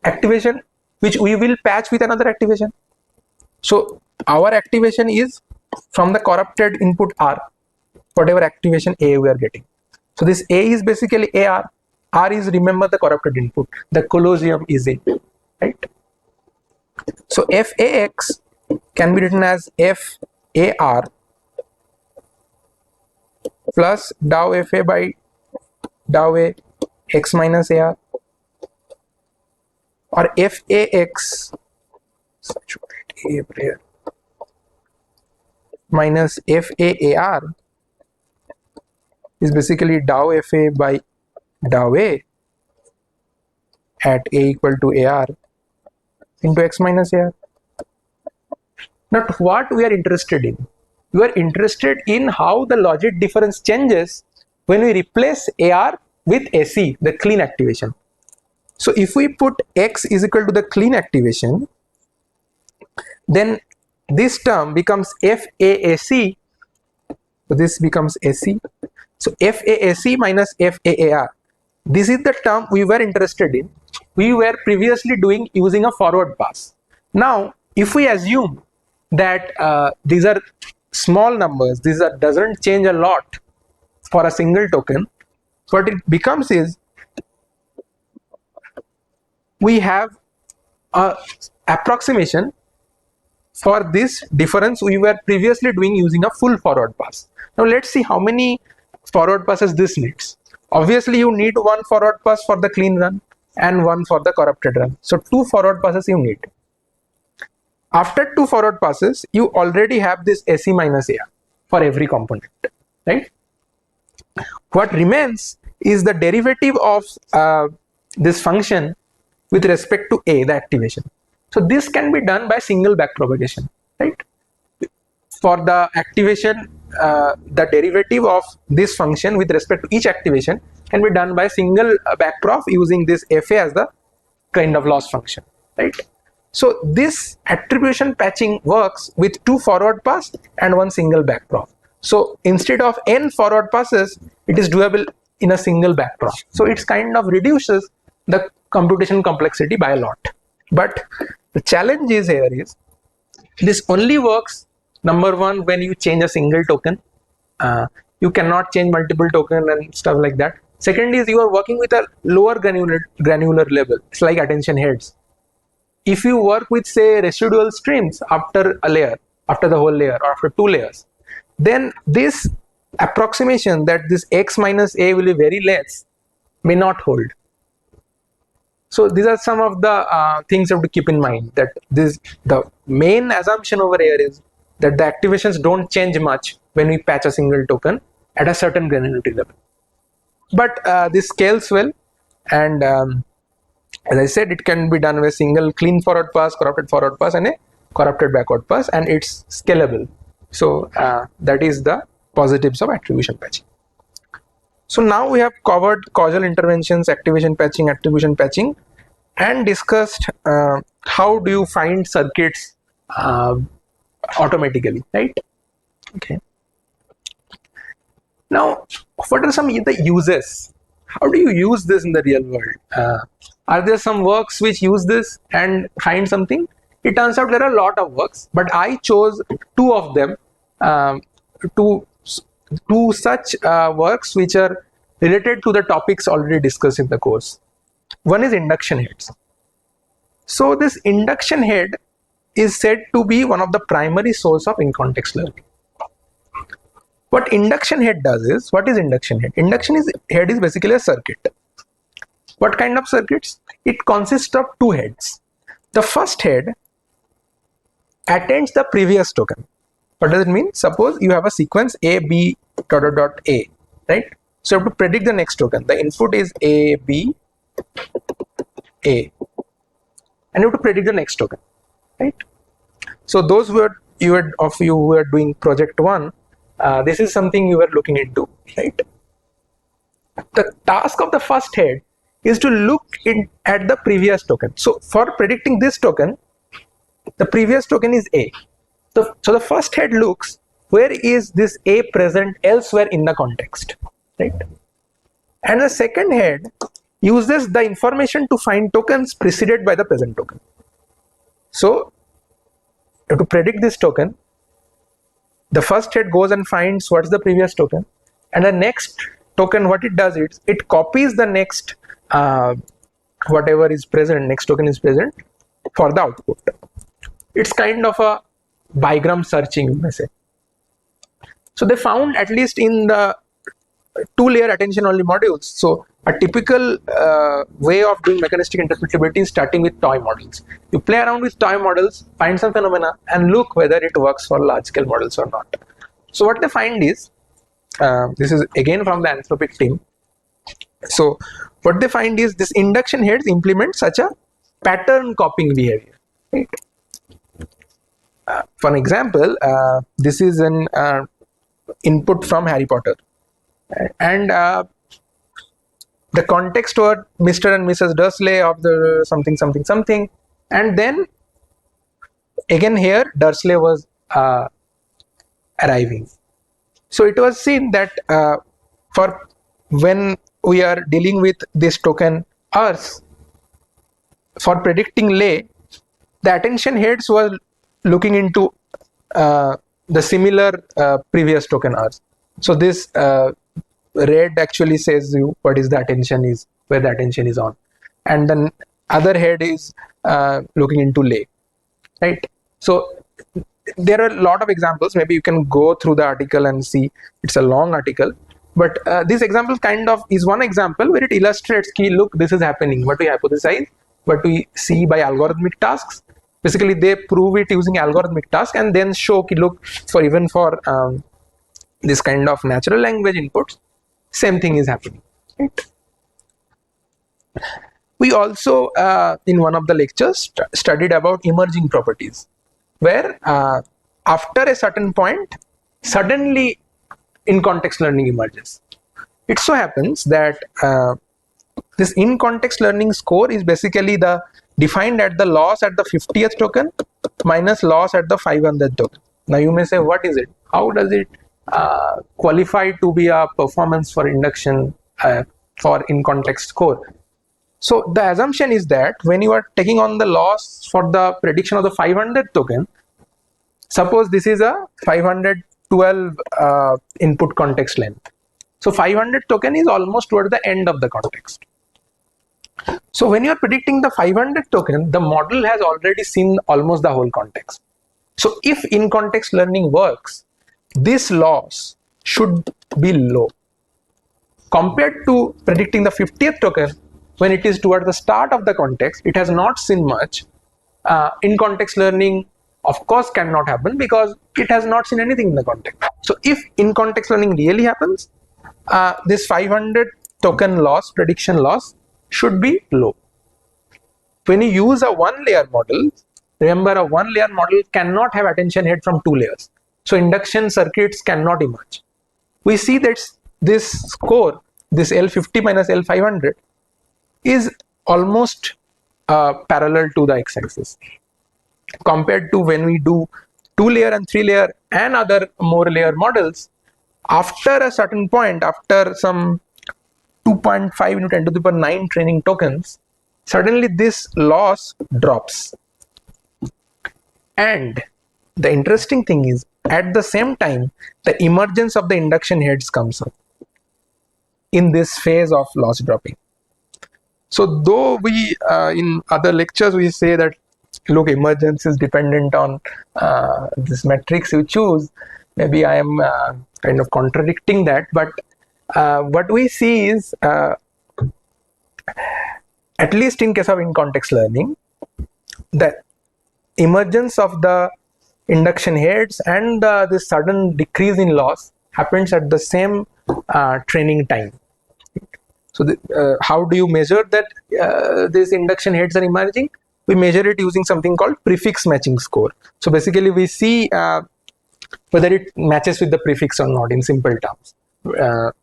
activation which we will patch with another activation. So our activation is from the corrupted input R, whatever activation A we are getting. So this A is basically AR. R is, remember, the corrupted input. The colosseum is A, right? So FAX can be written as FAR plus dou FA by dou A x minus AR, or FAX minus FAAR is basically dou FA by dou A at A equal to AR into x minus AR. Now what we are interested in? We are interested in how the logic difference changes when we replace AR with AC, the clean activation. So if we put x is equal to the clean activation, then this term becomes FAAC. So this becomes AC. So FAAC minus FAAR. This is the term we were interested in. We were previously doing using a forward pass. Now, if we assume that these are small numbers, doesn't change a lot for a single token, what it becomes is we have a approximation for this difference we were previously doing using a full forward pass. Now let's see how many forward passes this needs. Obviously you need one forward pass for the clean run and one for the corrupted run. So 2 forward passes you need. After 2 forward passes, you already have this AC minus AR for every component, right? What remains is the derivative of this function with respect to A, the activation. So this can be done by single backpropagation, right? For the activation, the derivative of this function with respect to each activation can be done by single backprop using this FA as the kind of loss function, right? So this attribution patching works with 2 forward pass and 1 single backprop. So instead of n forward passes, it is doable in a single backprop. So it's kind of reduces the computation complexity by a lot. But the challenge is here is this only works, number one, when you change a single token. You cannot change multiple token and stuff like that. Second is you are working with a lower granular level. It's like attention heads. If you work with, say, residual streams after a layer, after the whole layer, or after 2 layers, then this approximation that this x minus a will be very less may not hold. So these are some of the things you have to keep in mind, that the main assumption over here is that the activations don't change much when we patch a single token at a certain granularity level. but this scales well, and as I said, it can be done with single clean forward pass, corrupted forward pass, and a corrupted backward pass, and it's scalable. So that is the positives of attribution patching. So now we have covered causal interventions, activation patching, and discussed how do you find circuits automatically, right? Okay. Now, what are some of the uses? How do you use this in the real world? Are there some works which use this and find something? It turns out there are a lot of works, but I chose two of them, two such works which are related to the topics already discussed in the course. One is induction heads. So this induction head is said to be one of the primary source of in-context learning. What induction head does is, what is induction head? Head is basically a circuit. What kind of circuits? It consists of two heads. The first head attends the previous token. What does it mean? Suppose you have a sequence A, B, dot, A, right? So you have to predict the next token. The input is A, B, A, and you have to predict the next token, right? So those of you who are doing project 1, this is something you were looking into, right? The task of the first head is to look at the previous token. So for predicting this token, the previous token is A. So the first head looks, where is this A present elsewhere in the context, right? And the second head uses the information to find tokens preceded by the present token. So to predict this token, the first head goes and finds what's the previous token, and the next token, what it does is it copies the next whatever is present, next token is present for the output. It's kind of a bigram searching, you may say. So they found, at least in the 2-layer attention only modules, so a typical way of doing mechanistic interpretability is starting with toy models. You play around with toy models, find some phenomena, and look whether it works for large scale models or not. So what they find is, this is again from the Anthropic team. So what they find is this induction heads implement such a pattern copying behavior, right? For an example, this is an input from Harry Potter, and the context were Mr. and Mrs. Dursley of the something, and then again here Dursley was arriving. So it was seen that for when we are dealing with this token Earth, for predicting lay, the attention heads were looking into the similar previous token Earth. So this red actually says you what is the attention is, where the attention is on, and then other head is looking into lay, right? So there are a lot of examples. Maybe you can go through the article and see. It's a long article, but this example kind of is one example where it illustrates key, look, this is happening, what we hypothesize, what we see by algorithmic tasks. Basically they prove it using algorithmic tasks and then show, look, for even for this kind of natural language inputs, same thing is happening, right? We also in one of the lectures studied about emerging properties, where after a certain point suddenly in context learning emerges. It so happens that this in context learning score is basically the defined at the loss at the 50th token minus loss at the 500th token. Now you may say, what is it? How does it qualify to be a performance for induction for in context score? So the assumption is that when you are taking on the loss for the prediction of the 500th token, suppose this is a 512 input context length. So 500 token is almost toward the end of the context. So when you are predicting the 500 token, the model has already seen almost the whole context. So if in context learning works, this loss should be low compared to predicting the 50th token. When it is toward the start of the context, it has not seen much. In context learning, of course, cannot happen because it has not seen anything in the context. So if in context learning really happens, this 500 token loss, prediction loss should be low. When you use a one layer model, remember a one layer model cannot have attention head from two layers. So induction circuits cannot emerge. We see that this score, this L50 minus L500, is almost parallel to the x-axis compared to when we do 2-layer and 3-layer and other more layer models. After a certain point, after some 2.5 into 10 to the power 9 training tokens, suddenly this loss drops. And the interesting thing is, at the same time, the emergence of the induction heads comes up in this phase of loss dropping. So though we in other lectures we say that look, emergence is dependent on this matrix you choose, maybe I am kind of contradicting that, but what we see is at least in case of in-context learning, the emergence of the induction heads and this sudden decrease in loss happens at the same training time. So how do you measure that these induction heads are emerging? We measure it using something called prefix matching score. So basically we see whether it matches with the prefix or not in simple terms.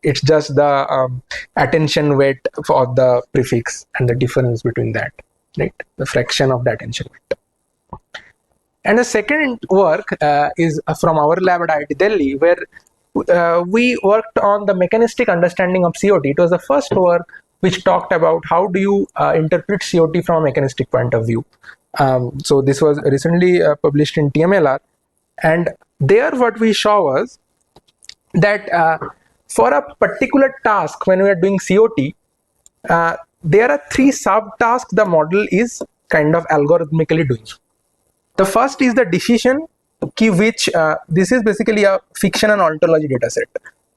It's just the attention weight for the prefix and the difference between that, right? The fraction of the attention weight. And the second work is from our lab at IIT Delhi, where we worked on the mechanistic understanding of COT. It was the first work which talked about how do you interpret COT from a mechanistic point of view. So this was recently published in TMLR, and there what we saw was that for a particular task when we are doing COT, there are 3 subtasks the model is kind of algorithmically doing. The first is the decision key, which this is basically a fiction and ontology dataset.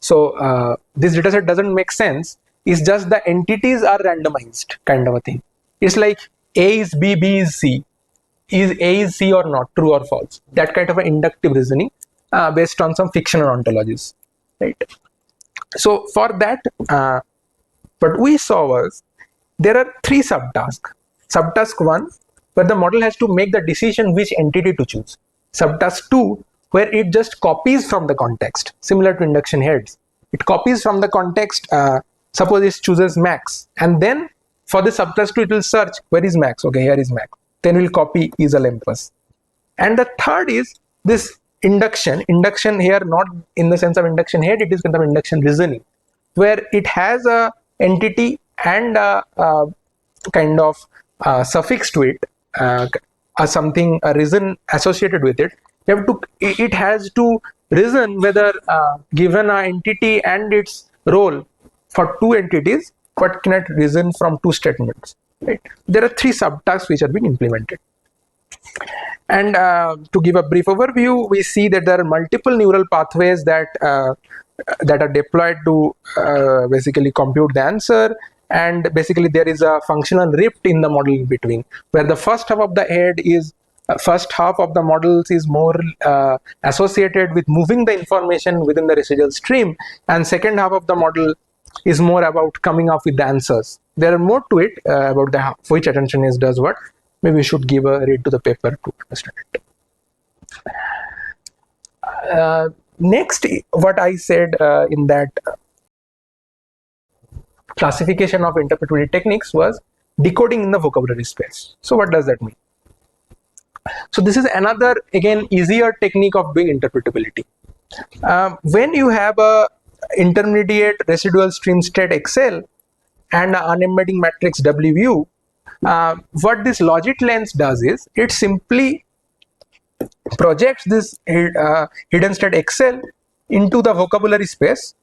So this dataset doesn't make sense. It's just the entities are randomized kind of a thing. It's like A is B, B is C. Is A is C or not, true or false? That kind of an inductive reasoning based on some fictional ontologies, right? So for that, what we saw was there are 3 subtasks. Subtask 1, where the model has to make the decision which entity to choose. Subtask 2, where it just copies from the context, similar to induction heads. It copies from the context, suppose it chooses max, and then for the subtask 2 it will search where is max, okay, here is max, then we'll copy is Olympus. And the third is this induction here, not in the sense of induction head, it is kind of induction reasoning, where it has a entity and a kind of suffix to it, something, a reason associated with it. You have to, it has to reason whether given an entity and its role for 2 entities, what can it reason from 2 statements, right? There are 3 subtasks which are being implemented. And to give a brief overview, we see that there are multiple neural pathways that that are deployed to basically compute the answer. And basically there is a functional rift in the model in between, where the first half of the head is first half of the models is more associated with moving the information within the residual stream, and second half of the model is more about coming up with the answers. There are more to it about the which attention is does what. Maybe we should give a read to the paper to understand it. Next, what I said in that classification of interpretability techniques was decoding in the vocabulary space. So what does that mean? So this is another, again, easier technique of doing interpretability. When you have a intermediate residual stream state XL and an unembedding matrix WU, what this logit lens does is it simply projects this hidden state XL into the vocabulary space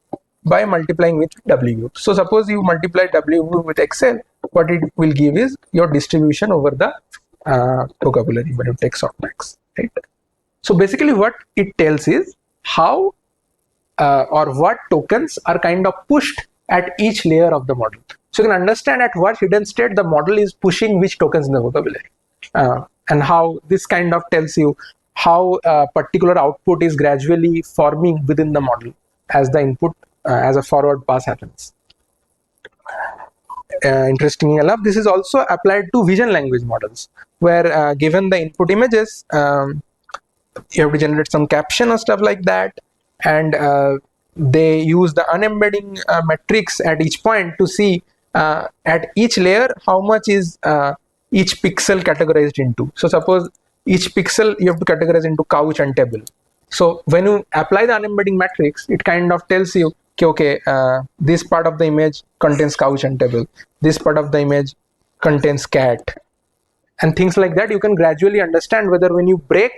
by multiplying with W. So suppose you multiply W with XL, what it will give is your distribution over the vocabulary when you take softmax, right? So basically what it tells is how or what tokens are kind of pushed at each layer of the model. So you can understand at what hidden state the model is pushing which tokens in the vocabulary, and how this kind of tells you how a particular output is gradually forming within the model as the input as a forward pass happens. Interestingly enough, this is also applied to vision language models, where given the input images, you have to generate some caption or stuff like that, and they use the unembedding metrics at each point to see at each layer how much is each pixel categorized into. So suppose each pixel you have to categorize into couch and table. So when you apply the unembedding matrix, it kind of tells you, okay, this part of the image contains couch and table, this part of the image contains cat, and things like that. You can gradually understand whether when you break,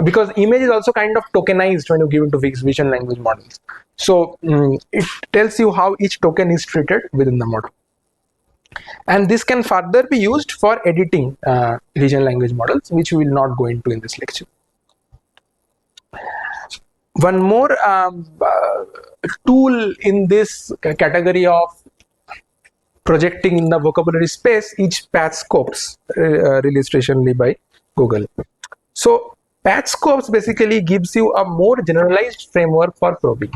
because image is also kind of tokenized when you give into vision language models. So it tells you how each token is treated within the model. And this can further be used for editing vision language models, which we will not go into in this lecture. One more tool in this category of projecting in the vocabulary space is patch scopes, released recently by Google. So patch scopes basically gives you a more generalized framework for probing.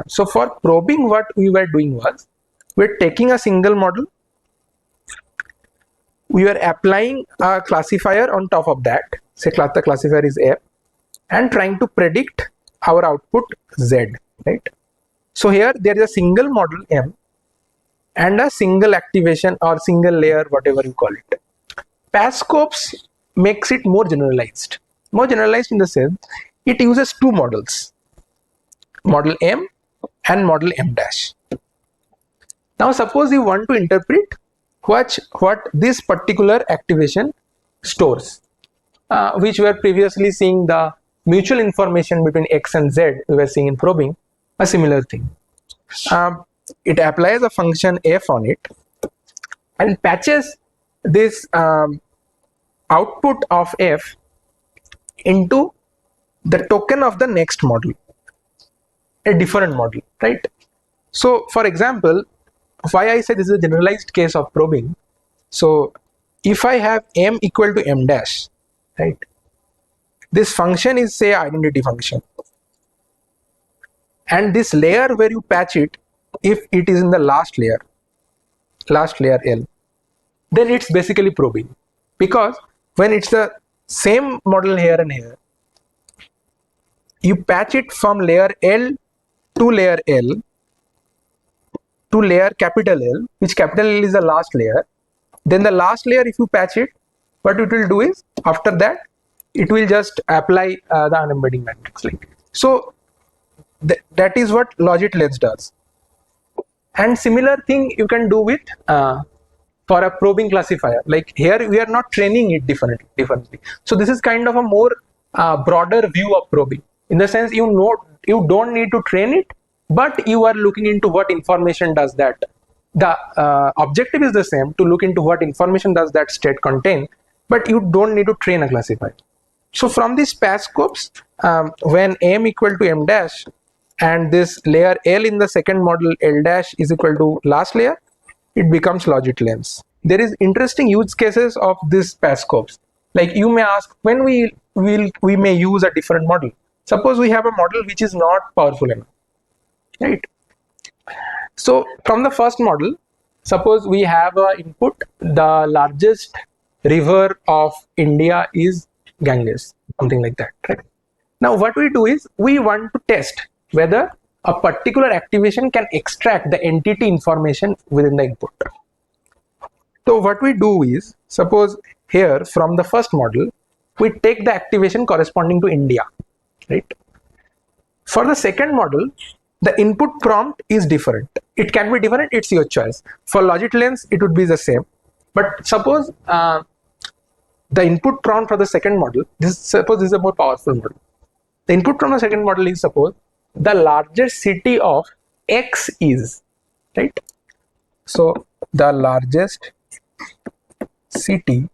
So for probing, what we were doing was, we're taking a single model, we were applying a classifier on top of that, say the classifier is F, and trying to predict our output Z, right? So here there is a single model M and a single activation or single layer, whatever you call it. Patch scopes makes it more generalized. More generalized in the sense, it uses two models, model M and model M dash. Now suppose you want to interpret what this particular activation stores, which we were previously seeing the mutual information between X and Z, we were seeing in probing, a similar thing. It applies a function F on it and patches this output of F into the token of the next model, a different model, right? So for example, why I say this is a generalized case of probing. So if I have M equal to M dash, right, this function is, say, identity function, and this layer where you patch it, if it is in the last layer L, then it's basically probing, because when it's the same model here and here, you patch it from layer L to layer L to layer capital L, which capital L is the last layer. Then the last layer, if you patch it, what it will do is, after that, it will just apply the unembedding matrix. So that is what logit_lens does. And similar thing you can do with for a probing classifier. Like here we are not training it differently. So this is kind of a more broader view of probing, in the sense you don't need to train it, but you are looking into what information does that. The objective is the same, to look into what information does that state contain, but you don't need to train a classifier. So from these patch scopes, when M equal to M dash and this layer L in the second model L dash is equal to last layer, it becomes logit_lens. There is interesting use cases of these patch scopes. Like you may ask, when we may use a different model. Suppose we have a model which is not powerful enough, right? So from the first model, suppose we have an input, the largest river of India is Ganges, something like that, right? Now what we do is, we want to test whether a particular activation can extract the entity information within the input. So what we do is, suppose here from the first model, we take the activation corresponding to India, right? For the second model, the input prompt is different. It can be different, it's your choice. For logit_lens, it would be the same. But suppose the input prompt for the second model, suppose this is a more powerful model. The input from the second model is, suppose the largest city of X is, right? So the largest city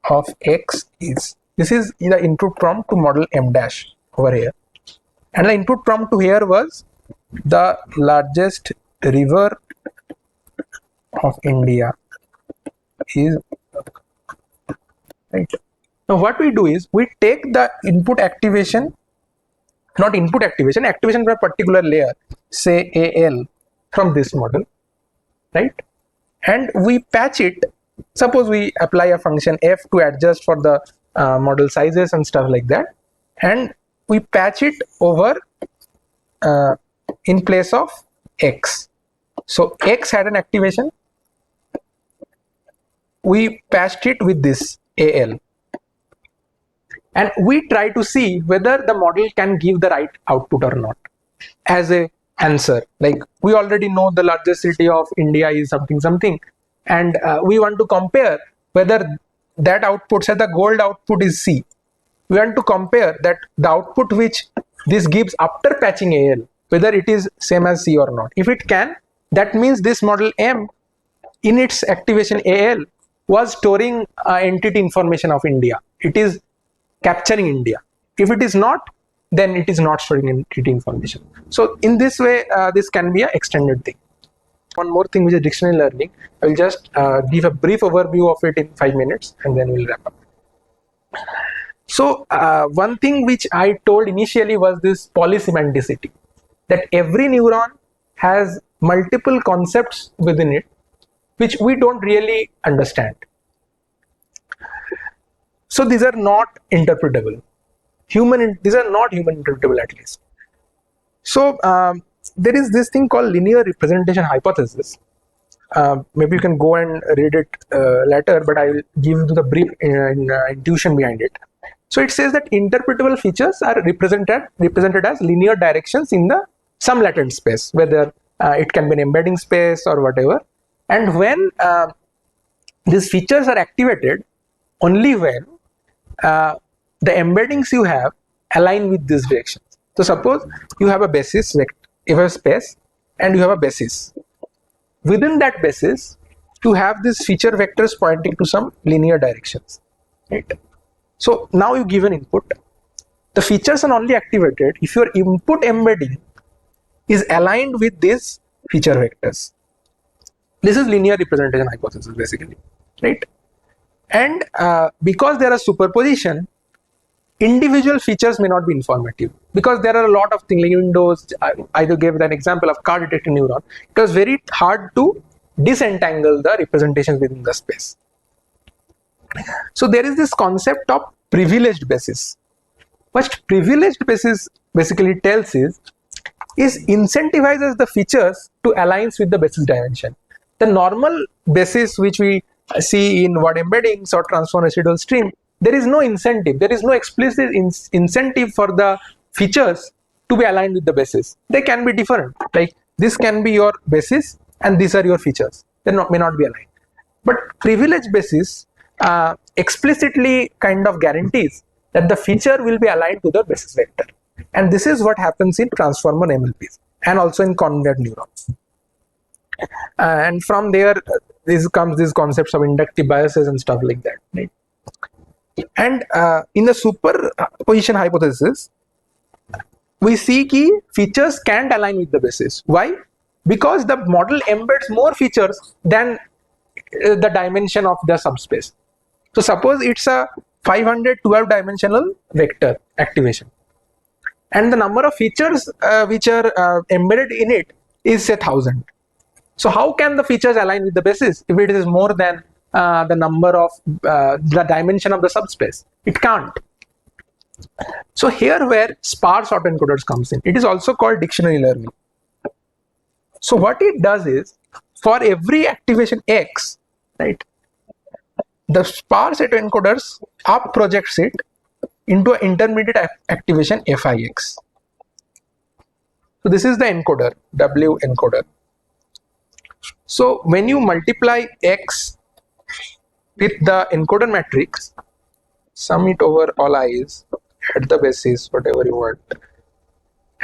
of X is, this is the input prompt to model M dash over here. And the input prompt to here was the largest river of India is, right? Now what we do is, we take the input activation, not input activation for a particular layer, say AL, from this model, right? And we patch it. Suppose we apply a function f to adjust for the model sizes and stuff like that, and we patch it over in place of x. So x had an activation, we patched it with this al, and we try to see whether the model can give the right output or not as a answer. Like, we already know the largest city of India is something something, and we want to compare whether that output, say the gold output is C, we want to compare that the output which this gives after patching AL, whether it is same as C or not. If it can, that means this model M in its activation AL was storing entity information of India, it is capturing India. If it is not, then it is not storing entity information. So in this way, this can be an extended thing. One more thing, which is dictionary learning. I will just give a brief overview of it in 5 minutes, and then we'll wrap up. So one thing which I told initially was this polysemanticity, that every neuron has multiple concepts within it which we don't really understand. So these are not interpretable. These are not human interpretable, at least. So there is this thing called linear representation hypothesis. Maybe you can go and read it later, but I will give you the brief intuition behind it. So it says that interpretable features are represented as linear directions in some latent space, whether it can be an embedding space or whatever. And when these features are activated, only when the embeddings you have align with these directions. So suppose you have a basis vector, you have a space, and you have a basis. Within that basis, you have these feature vectors pointing to some linear directions, right? So now you give an input. The features are only activated if your input embedding is aligned with these feature vectors. This is linear representation hypothesis, basically, right? And because there are superposition, individual features may not be informative, because there are a lot of things like Windows. I gave an example of car detecting neuron. It was very hard to disentangle the representations within the space. So there is this concept of privileged basis. What privileged basis basically tells is incentivizes the features to align with the basis dimension. The normal basis which we see in word embeddings or transform residual stream, there is no incentive, there is no explicit incentive for the features to be aligned with the basis. They can be different, like this can be your basis and these are your features, they may not be aligned. But privileged basis explicitly kind of guarantees that the feature will be aligned to the basis vector, and this is what happens in transformer MLPs and also in convoluted neurons. And from there comes these concepts of inductive biases and stuff like that, right? And in the superposition hypothesis, we see key features can't align with the basis. Why? Because the model embeds more features than the dimension of the subspace. So suppose it's a 512 dimensional vector activation, and the number of features which are embedded in it is say 1000. So how can the features align with the basis if it is more than the number of the dimension of the subspace? It can't. So here where sparse autoencoders comes in. It is also called dictionary learning. So what it does is, for every activation X, right, the sparse autoencoders up projects it into an intermediate activation FIX. So this is the encoder, W encoder. So when you multiply X with the encoder matrix, sum it over all i's at the basis, whatever you want,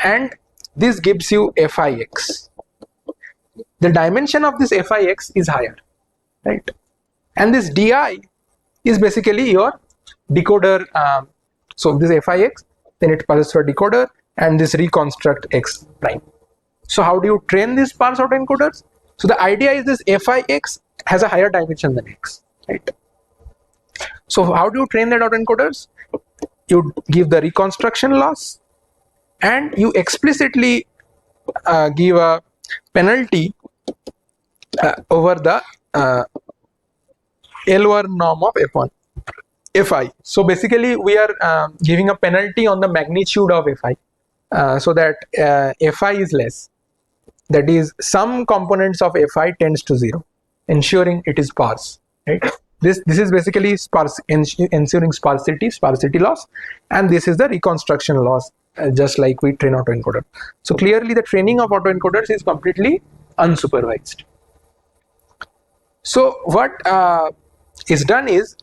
and this gives you FIX. The dimension of this FIX is higher, right? And this DI is basically your decoder. So this FIX, then it passes through a decoder, and this reconstruct X prime. So how do you train these sparse autoencoders? So the idea is this FIX has a higher dimension than X, right? So how do you train that autoencoders? You give the reconstruction loss, and you explicitly give a penalty over the L over norm of F1 Fi. So basically we are giving a penalty on the magnitude of Fi, so that Fi is less. That is, some components of Fi tends to 0, ensuring it is sparse. Right. This is basically ensuring sparsity loss, and this is the reconstruction loss, just like we train autoencoder. So clearly the training of autoencoders is completely unsupervised. So what is done is,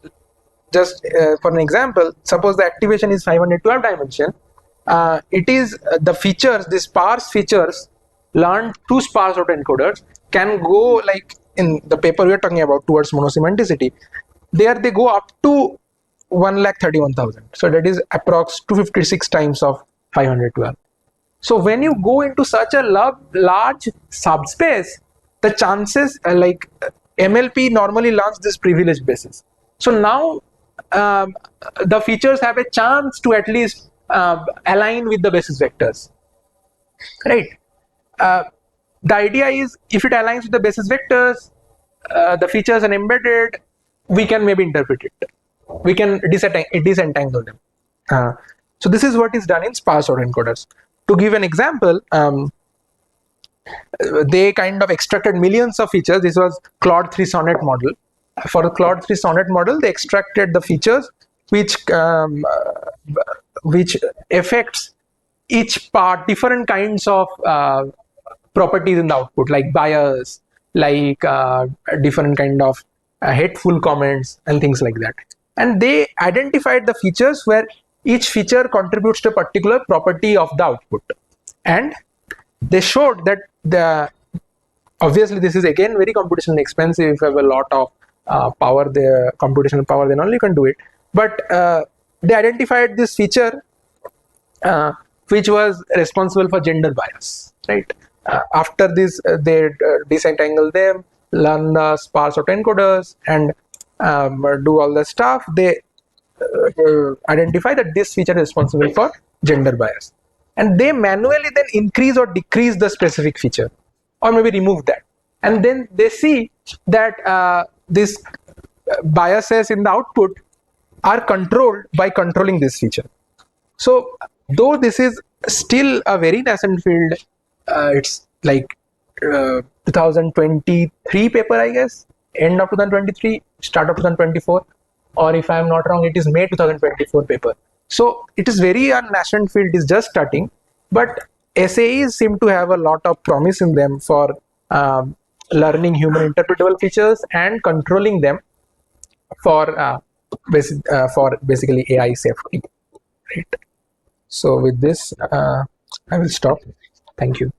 just for an example, suppose the activation is 512 dimension. It is the features, the sparse features learned through sparse autoencoders can go, like in the paper we are talking about, towards monosemanticity. There they go up to 1,31,000. So that is approx 256 times of 512. So when you go into such a large subspace, the chances, MLP normally learns this privileged basis. So now the features have a chance to at least align with the basis vectors, right? The idea is, if it aligns with the basis vectors, the features are embedded, we can maybe interpret it. We can disentangle them. So this is what is done in sparse autoencoders. To give an example, they kind of extracted millions of features. This was Claude 3 Sonnet model. For the Claude 3 Sonnet model, they extracted the features which affects each part, different kinds of properties in the output, like bias, like different kind of hateful comments and things like that. And they identified the features where each feature contributes to a particular property of the output. And they showed that obviously this is again very computationally expensive. If you have a lot of power, the computational power, then only you can do it. But they identified this feature which was responsible for gender bias, right? After this, they disentangle them, learn the sparse autoencoders, and do all the stuff. They identify that this feature is responsible for gender bias, and they manually then increase or decrease the specific feature, or maybe remove that, and then they see that these biases in the output are controlled by controlling this feature. So though this is still a very nascent field, it's like 2023 paper, I guess, end of 2023, start of 2024, or if I am not wrong, it is May 2024 paper. So it is very a nascent field, is just starting, but SAEs seem to have a lot of promise in them for learning human interpretable features and controlling them for basically AI safety. Right. So with this, I will stop. Thank you.